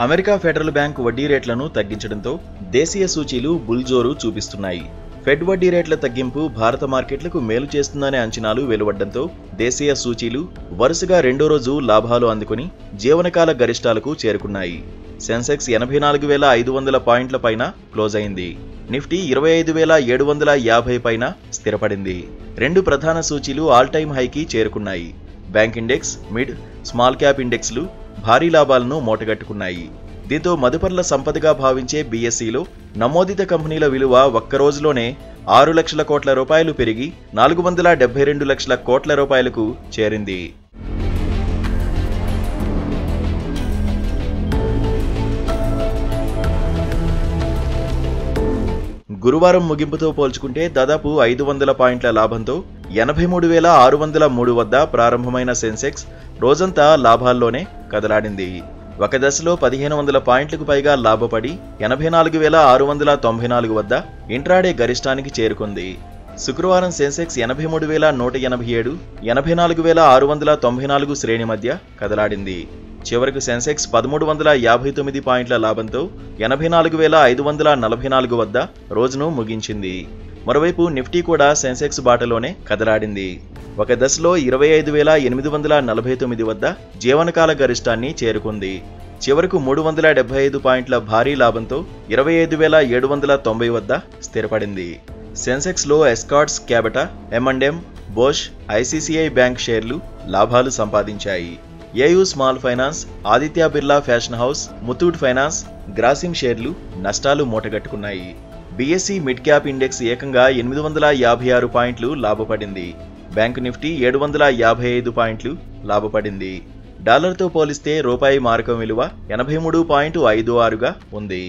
America federal bank వడ్డీ రేట్లను తగ్గించడంతో దేశీయ సూచీలు బుల్జోరు చూపిస్తున్నాయి. ఫెడ్ వడ్డీ రేట్ల తగ్గింపు భారత మార్కెట్లకు మేలు చేస్తుందనే అంచనాలు వెలువడడంతో దేశీయ సూచీలు వరుసగా రెండో రోజు లాభాలు అందుకుని జీవనకాల గరిష్టాలకు చేరుకున్నాయి. సెన్సెక్స్ 84,500 పాయింట్ల పైన క్లోజ్ అయింది. నిఫ్టీ 25,750 పైన స్థిరపడింది. రెండు ప్రధాన సూచీలు ఆల్ టైమ్ హైకి చేరుకున్నాయి. Bank index, mid, small cap ఇండెక్స్లు భారీ లాభాలను మూటగట్టుకున్నాయి. దీంతో మదుపర్ల సంపదగా భావించే బీఎస్ఈలో నమోదిత కంపెనీల విలువ ఒక్క రోజులోనే 6 లక్షల కోట్ల రూపాయలు పెరిగి 472 లక్షల కోట్ల రూపాయలకు చేరింది. గురువారం ముగింపుతో పోల్చుకుంటే దాదాపు 500 పాయింట్ల లాభంతో 83,603 వద్ద ప్రారంభమైన సెన్సెక్స్ రోజంతా లాభాల్లోనే కదలాడింది. ఒక దశలో 1,500 పాయింట్లకు పైగా లాభపడి 84,694 వద్ద ఇంట్రాడే గరిష్టానికి చేరుకుంది. శుక్రవారం సెన్సెక్స్ 83,187, 84,694 శ్రేణి మధ్య కదలాడింది. చివరకు సెన్సెక్స్ 1,359 పాయింట్ల లాభంతో 84,544 వద్ద రోజును ముగించింది. మరోవైపు నిఫ్టీ కూడా సెన్సెక్స్ బాటలోనే కదలాడింది. ఒక దశలో 25,849 వద్ద జీవనకాల గరిష్టాన్ని చేరుకుంది. చివరకు 375 పాయింట్ల భారీ లాభంతో 25,790 వద్ద స్థిరపడింది. సెన్సెక్స్లో Escorts Kubota, M&M, Bosch, ICICI bank షేర్లు లాభాలు సంపాదించాయి. AU small finance, Aditya Birla fashion house, Muthoot finance, Grasim షేర్లు నష్టాలు మూటగట్టుకున్నాయి. బీఎస్ఈ మిడ్ క్యాప్ ఇండెక్స్ ఏకంగా 856 పాయింట్లు లాభపడింది. బ్యాంకు నిఫ్టీ 755 పాయింట్లు లాభపడింది. డాలర్తో పోలిస్తే రూపాయి మారకం విలువ 83.56గా ఉంది.